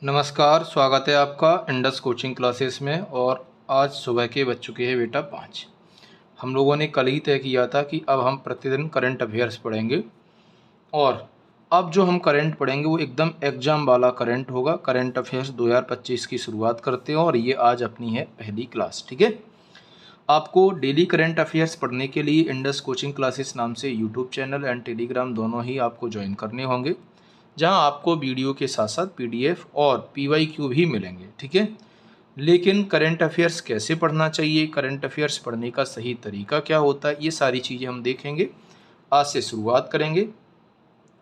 नमस्कार, स्वागत है आपका इंडस कोचिंग क्लासेस में। और आज सुबह के बज चुके हैं बेटा 5। हम लोगों ने कल ही तय किया था कि अब हम प्रतिदिन करंट अफेयर्स पढ़ेंगे और अब जो हम करंट पढ़ेंगे वो एकदम एग्ज़ाम वाला करंट होगा। करंट अफेयर्स 2025 की शुरुआत करते हैं और ये आज अपनी है पहली क्लास। ठीक है, आपको डेली करंट अफेयर्स पढ़ने के लिए इंडस कोचिंग क्लासेस नाम से यूट्यूब चैनल एंड टेलीग्राम दोनों ही आपको ज्वाइन करने होंगे, जहां आपको वीडियो के साथ साथ पीडीएफ और पीवाईक्यू भी मिलेंगे। ठीक है, लेकिन करंट अफेयर्स कैसे पढ़ना चाहिए, करंट अफेयर्स पढ़ने का सही तरीका क्या होता है, ये सारी चीज़ें हम देखेंगे। आज से शुरुआत करेंगे।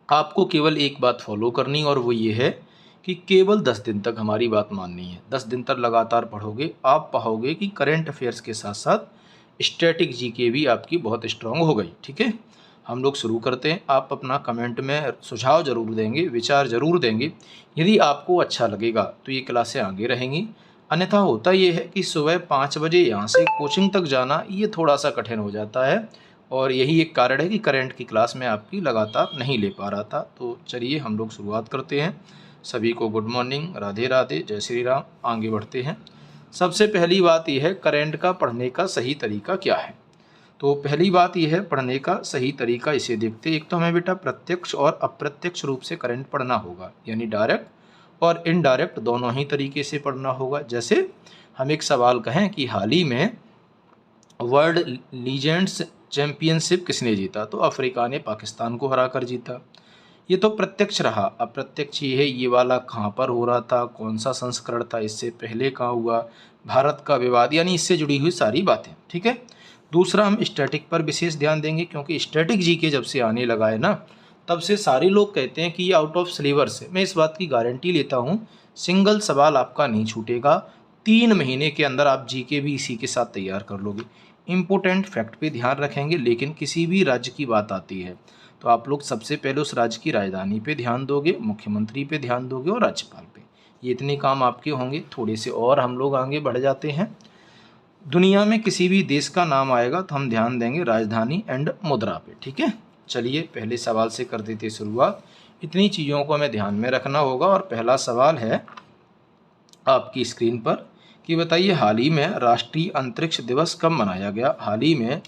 आपको केवल एक बात फॉलो करनी और वो ये है कि केवल 10 दिन तक हमारी बात माननी है। 10 दिन तक लगातार पढ़ोगे, आप पाओगे कि करंट अफेयर्स के साथ साथ स्टैटिक जीके भी आपकी बहुत स्ट्रांग हो गई। ठीक है, हम लोग शुरू करते हैं। आप अपना कमेंट में सुझाव ज़रूर देंगे, विचार ज़रूर देंगे। यदि आपको अच्छा लगेगा तो ये क्लासें आगे रहेंगी, अन्यथा होता ये है कि सुबह 5 बजे यहाँ से कोचिंग तक जाना ये थोड़ा सा कठिन हो जाता है और यही एक कारण है कि करंट की क्लास में आपकी लगातार नहीं ले पा रहा था। तो चलिए हम लोग शुरुआत करते हैं। सभी को गुड मॉर्निंग, राधे राधे, जय श्री राम। आगे बढ़ते हैं। सबसे पहली बात यह है करंट का पढ़ने का सही तरीका क्या है। तो पहली बात यह है पढ़ने का सही तरीका, इसे देखते। एक तो हमें बेटा प्रत्यक्ष और अप्रत्यक्ष रूप से करंट पढ़ना होगा, यानी डायरेक्ट और इनडायरेक्ट दोनों ही तरीके से पढ़ना होगा। जैसे हम एक सवाल कहें कि हाल ही में वर्ल्ड लीजेंड्स चैंपियनशिप किसने जीता, तो अफ्रीका ने पाकिस्तान को हराकर जीता। ये तो प्रत्यक्ष रहा। अप्रत्यक्ष ये है ये वाला कहाँ पर हो रहा था, कौन सा संस्करण था, इससे पहले कहाँ हुआ, भारत का विवाद, यानी इससे जुड़ी हुई सारी बातें। ठीक है, दूसरा हम स्टैटिक पर विशेष ध्यान देंगे, क्योंकि स्टैटिक जीके जब से आने लगा है ना, तब से सारे लोग कहते हैं कि ये आउट ऑफ सिलेबस है। मैं इस बात की गारंटी लेता हूँ, सिंगल सवाल आपका नहीं छूटेगा। 3 महीने के अंदर आप जीके भी इसी के साथ तैयार कर लोगे। इम्पोर्टेंट फैक्ट पे ध्यान रखेंगे, लेकिन किसी भी राज्य की बात आती है तो आप लोग सबसे पहले उस राज्य की राजधानी पे ध्यान दोगे, मुख्यमंत्री पे ध्यान दोगे और राज्यपाल पे। ये इतने काम आपके होंगे। थोड़े से और हम लोग आगे बढ़ जाते हैं। दुनिया में किसी भी देश का नाम आएगा तो हम ध्यान देंगे राजधानी एंड मुद्रा पे। ठीक है, चलिए पहले सवाल से कर देते शुरुआत। इतनी चीज़ों को हमें ध्यान में रखना होगा और पहला सवाल है आपकी स्क्रीन पर कि बताइए हाल ही में राष्ट्रीय अंतरिक्ष दिवस कब मनाया गया। हाल ही में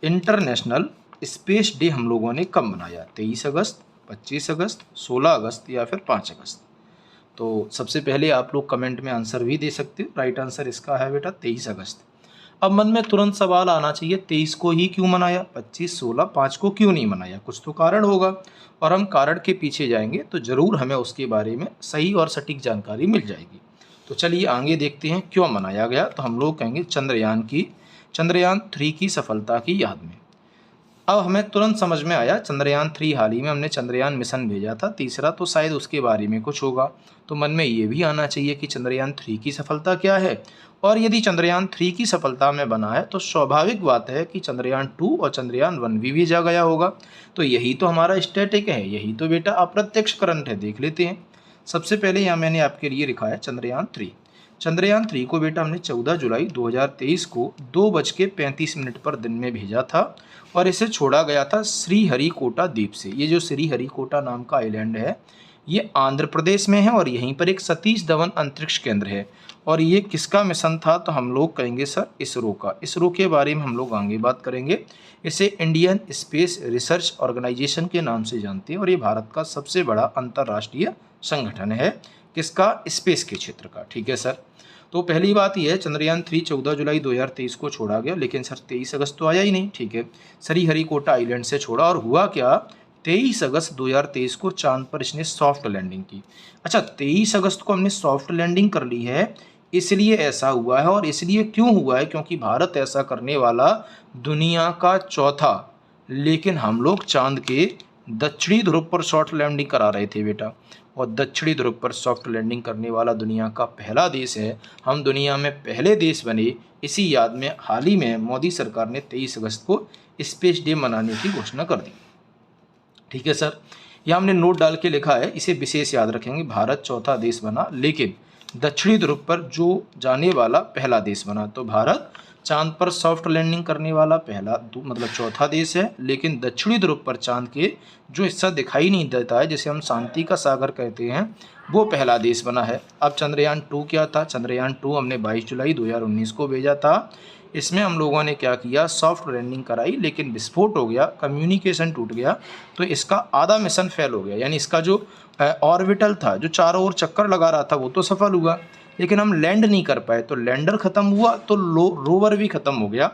इंटरनेशनल स्पेस डे हम लोगों ने कब मनाया, 23 अगस्त, 25 अगस्त, 16 अगस्त या फिर 5 अगस्त। तो सबसे पहले आप लोग कमेंट में आंसर भी दे सकते हो। राइट आंसर इसका है बेटा 23 अगस्त। अब मन में तुरंत सवाल आना चाहिए 23 को ही क्यों मनाया, 25, 16, 5 को क्यों नहीं मनाया। कुछ तो कारण होगा और हम कारण के पीछे जाएंगे तो ज़रूर हमें उसके बारे में सही और सटीक जानकारी मिल जाएगी। तो चलिए आगे देखते हैं क्यों मनाया गया। तो हम लोग कहेंगे चंद्रयान 3 की सफलता की याद में। अब हमें तुरंत समझ में आया चंद्रयान 3 हाल ही में हमने चंद्रयान मिशन भेजा था, तीसरा, तो शायद उसके बारे में कुछ होगा। तो मन में ये भी आना चाहिए कि चंद्रयान 3 की सफलता क्या है। और यदि चंद्रयान 3 की सफलता में बना है तो स्वाभाविक बात है कि चंद्रयान 2 और चंद्रयान 1 भी भेजा गया होगा। तो यही तो हमारा स्टैटिक है, यही तो बेटा अप्रत्यक्ष करंट है। देख लेते हैं। सबसे पहले यहाँ मैंने आपके लिए लिखा है चंद्रयान 3। चंद्रयान 3 को बेटा हमने 14 जुलाई 2023 को 2:35 पर दिन में भेजा था और इसे छोड़ा गया था श्रीहरिकोटा द्वीप से। ये जो श्रीहरिकोटा नाम का आइलैंड है ये आंध्र प्रदेश में है और यहीं पर एक सतीश धवन अंतरिक्ष केंद्र है। और ये किसका मिशन था, तो हम लोग कहेंगे सर इसरो का। इसरो के बारे में हम लोग आगे बात करेंगे। इसे इंडियन स्पेस रिसर्च ऑर्गेनाइजेशन के नाम से जानते हैं और ये भारत का सबसे बड़ा अंतर्राष्ट्रीय संगठन है। किसका, स्पेस के क्षेत्र का। ठीक है सर, तो पहली बात यह है चंद्रयान 3 14 जुलाई 2023 को छोड़ा गया, लेकिन सर 23 अगस्त तो आया ही नहीं। ठीक है, श्रीहरिकोटा आइलैंड से छोड़ा और हुआ क्या, 23 अगस्त 2023 को चांद पर इसने सॉफ्ट लैंडिंग की। अच्छा, 23 अगस्त को हमने सॉफ्ट लैंडिंग कर ली है, इसलिए ऐसा हुआ है। और इसलिए क्यों हुआ है, क्योंकि भारत ऐसा करने वाला दुनिया का चौथा, लेकिन हम लोग चांद के दक्षिणी ध्रुव पर सॉफ्ट लैंडिंग करा रहे थे बेटा। और दक्षिणी ध्रुव पर सॉफ्ट लैंडिंग करने वाला दुनिया का पहला देश है। हम दुनिया में पहले देश बने। इसी याद में हाल ही में मोदी सरकार ने 23 अगस्त को स्पेस डे मनाने की घोषणा कर दी। ठीक है सर, यह हमने नोट डाल के लिखा है, इसे विशेष याद रखेंगे। भारत चौथा देश बना, लेकिन दक्षिणी ध्रुव पर जो जाने वाला पहला देश बना। तो भारत चांद पर सॉफ्ट लैंडिंग करने वाला पहला मतलब चौथा देश है, लेकिन दक्षिणी ध्रुव पर चांद के जो हिस्सा दिखाई नहीं देता है, जिसे हम शांति का सागर कहते हैं, वो पहला देश बना है। अब चंद्रयान 2 क्या था? चंद्रयान 2 हमने 22 जुलाई 2019 को भेजा था। इसमें हम लोगों ने क्या किया? सॉफ्ट लैंडिंग कराई, लेकिन विस्फोट हो गया, कम्युनिकेशन टूट गया, तो इसका आधा मिशन फेल हो गया। यानी इसका जो ऑर्बिटल था, जो चारों ओर चक्कर लगा रहा था, वो तो सफल हुआ, लेकिन हम लैंड नहीं कर पाए। तो लैंडर खत्म हुआ तो रोवर भी खत्म हो गया।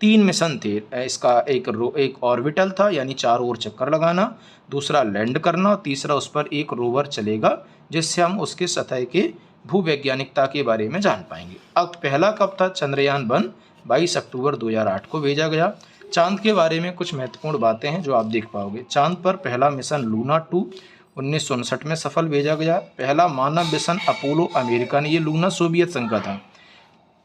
3 मिशन थे इसका। एक ऑर्बिटल था, यानी चारों ओर चक्कर लगाना, दूसरा लैंड करना, और तीसरा उस पर एक रोवर चलेगा, जिससे हम उसके सतह के भूवैज्ञानिकता के बारे में जान पाएंगे। अब पहला कब था? चंद्रयान 1 22 अक्टूबर 2008 को भेजा गया। चांद के बारे में कुछ महत्वपूर्ण बातें हैं जो आप देख पाओगे। चांद पर पहला मिशन लूना 2 1959 में सफल भेजा गया। पहला मानव मिशन अपोलो अमेरिका ने, ये लूना सोवियत संघ का था,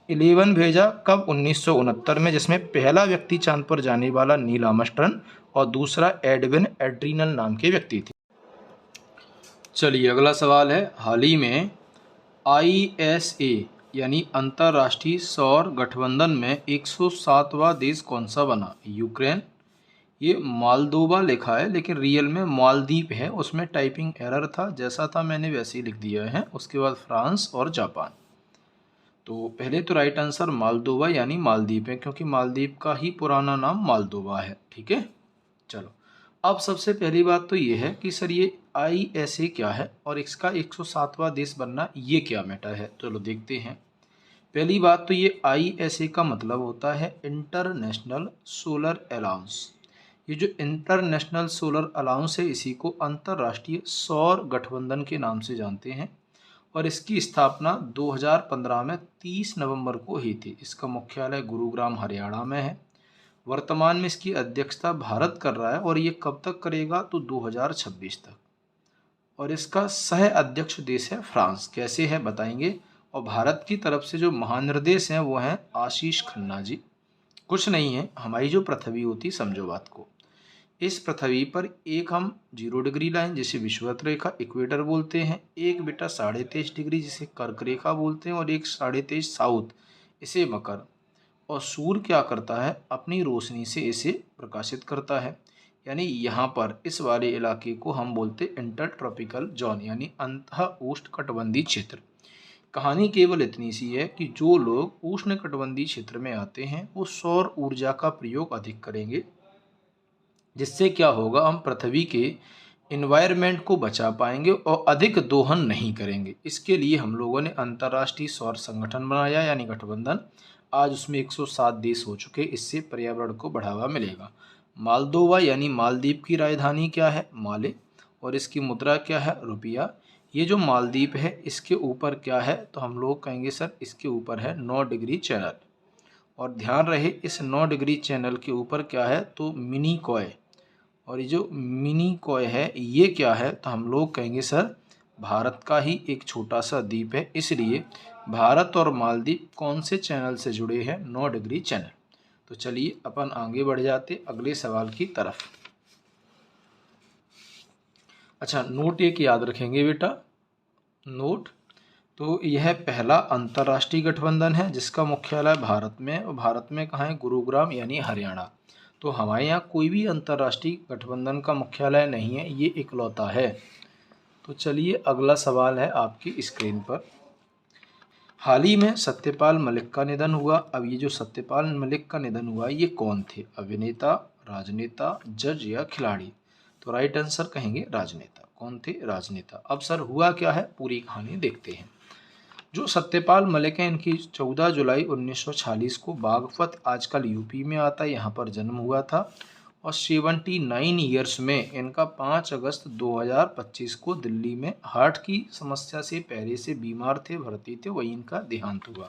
11 भेजा कब? 1969 में, जिसमें पहला व्यक्ति चांद पर जाने वाला नील आर्मस्ट्रांग और दूसरा एडविन एड्रीनल नाम के व्यक्ति थे। चलिए अगला सवाल है, हाल ही में ISA यानी अंतर्राष्ट्रीय सौर गठबंधन में 107वां देश कौन सा बना? यूक्रेन। ये मालदोवा लिखा है, लेकिन रियल में मालदीव है, उसमें टाइपिंग एरर था, जैसा था मैंने वैसे ही लिख दिया है। उसके बाद फ्रांस और जापान। तो पहले तो राइट आंसर मालदोवा यानी मालदीव है, क्योंकि मालदीव का ही पुराना नाम मालदोवा है। ठीक है, चलो अब सबसे पहली बात तो ये है कि सर ये ISA क्या है और इसका 107वां देश बनना ये क्या मैटर है। चलो देखते हैं। पहली बात तो ये ISA का मतलब होता है इंटरनेशनल सोलर अलाउंस। ये जो इंटरनेशनल सोलर अलाउंस है, इसी को अंतर्राष्ट्रीय सौर गठबंधन के नाम से जानते हैं, और इसकी स्थापना 2015 में 30 नवंबर को हुई थी। इसका मुख्यालय गुरुग्राम हरियाणा में है। वर्तमान में इसकी अध्यक्षता भारत कर रहा है, और ये कब तक करेगा? तो 2026 तक। और इसका सह अध्यक्ष देश है फ्रांस। कैसे है बताएंगे। और भारत की तरफ से जो महानिर्देश हैं वो हैं आशीष खन्ना जी। कुछ नहीं है, हमारी जो पृथ्वी होती, समझो बात को, इस पृथ्वी पर एक हम 0 डिग्री लाइन जिसे विषुवत रेखा इक्वेटर बोलते हैं, एक बेटा 23.5 डिग्री जिसे कर्क रेखा बोलते हैं, और एक 23.5 साउथ इसे मकर। और सूर्य क्या करता है? अपनी रोशनी से इसे प्रकाशित करता है। यानी यहाँ पर इस वाले इलाके को हम बोलते इंटर ट्रॉपिकल जोन, यानी अंतः उष्णकटिबंधीय क्षेत्र। कहानी केवल इतनी सी है कि जो लोग उष्णकटिबंधीय क्षेत्र में आते हैं वो सौर ऊर्जा का प्रयोग अधिक करेंगे, जिससे क्या होगा? हम पृथ्वी के इन्वायरमेंट को बचा पाएंगे और अधिक दोहन नहीं करेंगे। इसके लिए हम लोगों ने अंतर्राष्ट्रीय सौर संगठन बनाया, यानी गठबंधन। आज उसमें 107 देश हो चुके। इससे पर्यावरण को बढ़ावा मिलेगा। मालदोवा यानी मालदीव की राजधानी क्या है? माले। और इसकी मुद्रा क्या है? रुपया। ये जो मालदीव है इसके ऊपर क्या है? तो हम लोग कहेंगे सर इसके ऊपर है 9 डिग्री चैनल। और ध्यान रहे इस 9 डिग्री चैनल के ऊपर क्या है? तो मिनिकॉय। और ये जो मिनिकॉय है ये क्या है? तो हम लोग कहेंगे सर भारत का ही एक छोटा सा द्वीप है। इसलिए भारत और मालदीव कौन से चैनल से जुड़े हैं? 9 डिग्री चैनल। तो चलिए अपन आगे बढ़ जाते अगले सवाल की तरफ। अच्छा, नोट एक याद रखेंगे बेटा, नोट। तो यह पहला अंतर्राष्ट्रीय गठबंधन है जिसका मुख्यालय भारत में, और भारत में कहाँ है? गुरुग्राम यानी हरियाणा। तो हमारे यहाँ कोई भी अंतर्राष्ट्रीय गठबंधन का मुख्यालय नहीं है, ये इकलौता है। तो चलिए अगला सवाल है आपकी स्क्रीन पर। हाल ही में सत्यपाल मलिक का निधन हुआ। अब ये जो सत्यपाल मलिक का निधन हुआ ये कौन थे? अभिनेता, राजनेता, जज या खिलाड़ी? तो राइट आंसर कहेंगे राजनेता। कौन थे? राजनेता। अब सर हुआ क्या है, पूरी कहानी देखते हैं। जो सत्यपाल मलिक हैं इनकी 14 जुलाई 1946 को बागपत आजकल यूपी में आता है, यहाँ पर जन्म हुआ था। और 79 ईयर्स में इनका 5 अगस्त 2025 को दिल्ली में हार्ट की समस्या से पहले से बीमार थे, भर्ती थे, वहीं इनका देहांत हुआ,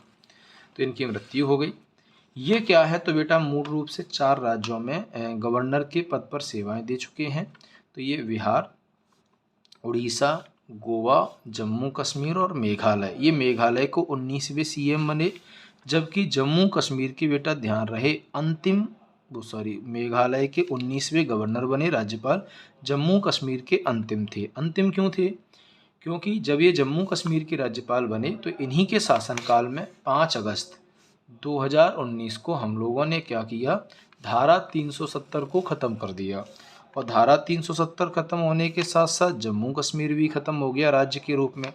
तो इनकी मृत्यु हो गई। ये क्या है? तो बेटा मूल रूप से 4 राज्यों में गवर्नर के पद पर सेवाएं दे चुके हैं। तो ये बिहार, उड़ीसा, गोवा, जम्मू कश्मीर और मेघालय। ये मेघालय को 19वें CM बने, जबकि जम्मू कश्मीर की बेटा ध्यान रहे मेघालय के 19वें गवर्नर बने राज्यपाल, जम्मू कश्मीर के अंतिम थे। अंतिम क्यों थे? क्योंकि जब ये जम्मू कश्मीर के राज्यपाल बने तो इन्हीं के शासनकाल में 5 अगस्त 2019 को हम लोगों ने क्या किया, धारा 370 को ख़त्म कर दिया। और धारा 370 ख़त्म होने के साथ साथ जम्मू कश्मीर भी ख़त्म हो गया राज्य के रूप में,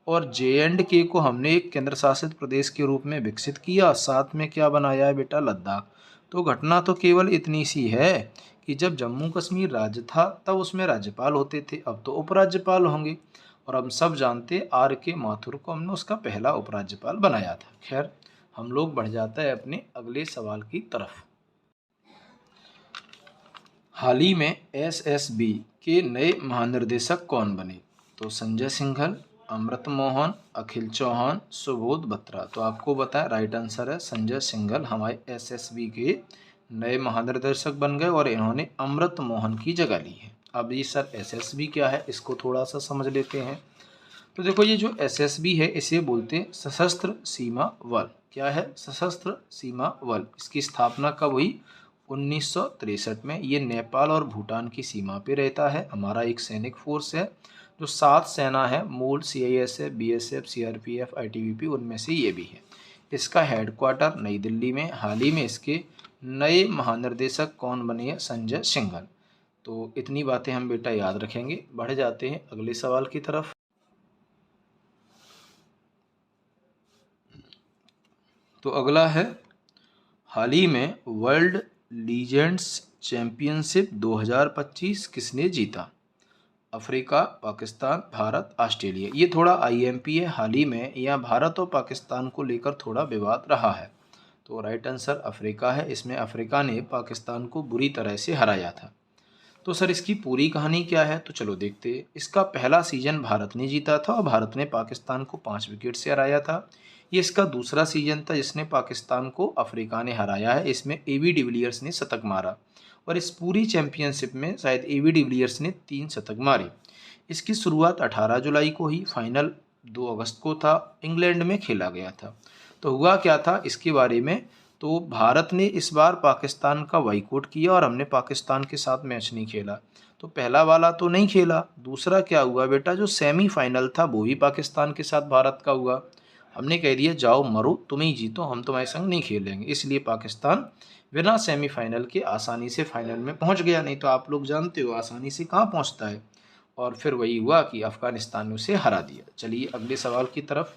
और JNK को हमने एक केंद्र शासित प्रदेश के रूप में विकसित किया। साथ में क्या बनाया है बेटा, लद्दाख। तो घटना तो केवल इतनी सी है कि जब जम्मू कश्मीर राज्य था तब उसमें राज्यपाल होते थे, अब तो उपराज्यपाल होंगे। और हम सब जानते RK माथुर को हमने उसका पहला उपराज्यपाल बनाया था। खैर, हम लोग बढ़ जाता है अपने अगले सवाल की तरफ। हाल ही में SSB के नए महानिर्देशक कौन बने? तो संजय सिंघल, अमृत मोहन, अखिल चौहान, सुबोध बत्रा। तो आपको बताएं, राइट आंसर है संजय सिंघल हमारे SSB के नए महानिर्देशक बन गए और इन्होंने अमृत मोहन की जगह ली है। अब ये सर SSB क्या है, इसको थोड़ा सा समझ लेते हैं। तो देखो, ये जो SSB है इसे बोलते हैं सशस्त्र सीमा बल। क्या है, सशस्त्र सीमा बल। इसकी स्थापना कब हुई, 1963 में। ये नेपाल और भूटान की सीमा पे रहता है। हमारा एक सैनिक फोर्स है जो 7 सेना है, मूल CISF, BSF, CRPF, ITBP, उनमें से ये भी है। इसका हेडक्वार्टर नई दिल्ली में। हाल ही में इसके नए महानिर्देशक कौन बने हैं, संजय सिंघल। तो इतनी बातें हम बेटा याद रखेंगे। बढ़ जाते हैं अगले सवाल की तरफ। तो अगला है, हाल ही में वर्ल्ड लीजेंड्स चैंपियनशिप 2025 किसने जीता? Africa, Pakistan, Bharat, Australia. ये थोड़ा IMP है। हाल ही में यहाँ भारत और पाकिस्तान को लेकर थोड़ा विवाद रहा है। तो राइट आंसर अफ्रीका है। इसमें अफ्रीका ने पाकिस्तान को बुरी तरह से हराया था। तो सर इसकी पूरी कहानी क्या है, तो चलो देखते हैं। इसका पहला सीजन भारत ने जीता था और भारत ने पाकिस्तान को 5 विकेट से हराया था। ये इसका दूसरा सीजन था जिसने पाकिस्तान को अफ्रीका ने हराया है। इसमें AB डिविलियर्स ने शतक मारा और इस पूरी चैंपियनशिप में शायद AB डिविलियर्स ने 3 शतक मारी। इसकी शुरुआत 18 जुलाई को ही, फाइनल 2 अगस्त को था, इंग्लैंड में खेला गया था। तो हुआ क्या था इसके बारे में, तो भारत ने इस बार पाकिस्तान का बाइकआउट किया और हमने पाकिस्तान के साथ मैच नहीं खेला। तो पहला वाला तो नहीं खेला। दूसरा क्या हुआ बेटा, जो सेमीफाइनल था वो भी पाकिस्तान के साथ भारत का हुआ। हमने कह दिया जाओ मरो, तुम ही जीतो, हम तुम्हारे संग नहीं खेलेंगे। इसलिए पाकिस्तान बिना सेमीफाइनल के आसानी से फाइनल में पहुंच गया। नहीं तो आप लोग जानते हो आसानी से कहाँ पहुंचता है। और फिर वही हुआ कि अफगानिस्तान ने उसे हरा दिया। चलिए अगले सवाल की तरफ,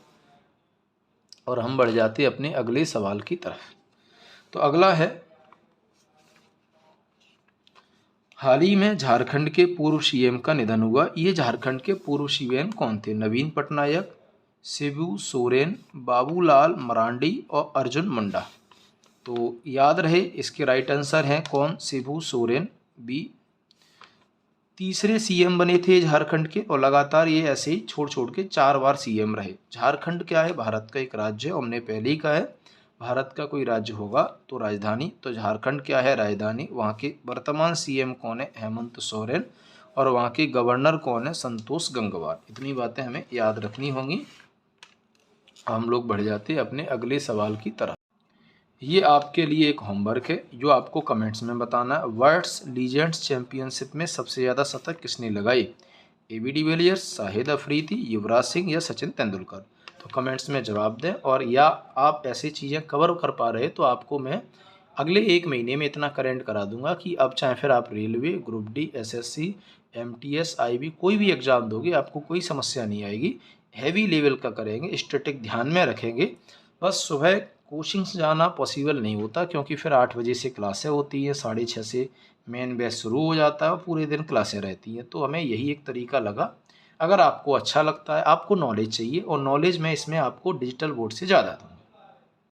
और हम बढ़ जाते अपने अगले सवाल की तरफ। तो अगला है, हाल ही में झारखंड के पूर्व CM का निधन हुआ। ये झारखंड के पूर्व CM कौन थे? नवीन पटनायक, शिबू सोरेन, बाबूलाल मरांडी और अर्जुन मुंडा। तो याद रहे इसके राइट आंसर हैं कौन, शिबू सोरेन B। तीसरे CM बने थे झारखंड के और लगातार ये ऐसे ही छोड़ छोड़ के 4 बार CM रहे। झारखंड क्या है, भारत का एक राज्य है। हमने पहले ही कहा है भारत का कोई राज्य होगा तो राजधानी, तो झारखंड क्या है, राजधानी। वहाँ के वर्तमान CM कौन है, हेमंत सोरेन। और वहाँ के गवर्नर कौन है, संतोष गंगवार। इतनी बातें हमें याद रखनी होंगी। हम लोग बढ़ जाते हैं अपने अगले सवाल की तरफ। ये आपके लिए एक होमवर्क है जो आपको कमेंट्स में बताना है। वर्ल्ड्स लीजेंड्स चैंपियनशिप में सबसे ज़्यादा शतक किसने लगाई? AB डिविलियर्स, शाहिद अफरीदी, युवराज सिंह या सचिन तेंदुलकर। तो कमेंट्स में जवाब दें। और या आप ऐसी चीज़ें कवर कर पा रहे तो आपको मैं अगले 1 महीने में इतना करेंट करा दूंगा कि अब चाहे फिर आप railway, group D, SSC, MTS, IB कोई भी एग्ज़ाम दोगे आपको कोई समस्या नहीं आएगी। हैवी लेवल का करेंगे, स्टैटिक ध्यान में रखेंगे। बस सुबह कोचिंग से जाना पॉसिबल नहीं होता क्योंकि फिर 8 बजे से क्लासें होती हैं, 6:30 से मेन बैच शुरू हो जाता है और पूरे दिन क्लासें रहती हैं। तो हमें यही एक तरीका लगा। अगर आपको अच्छा लगता है, आपको नॉलेज चाहिए और नॉलेज मैं इसमें आपको डिजिटल बोर्ड से ज़्यादा दूँगा।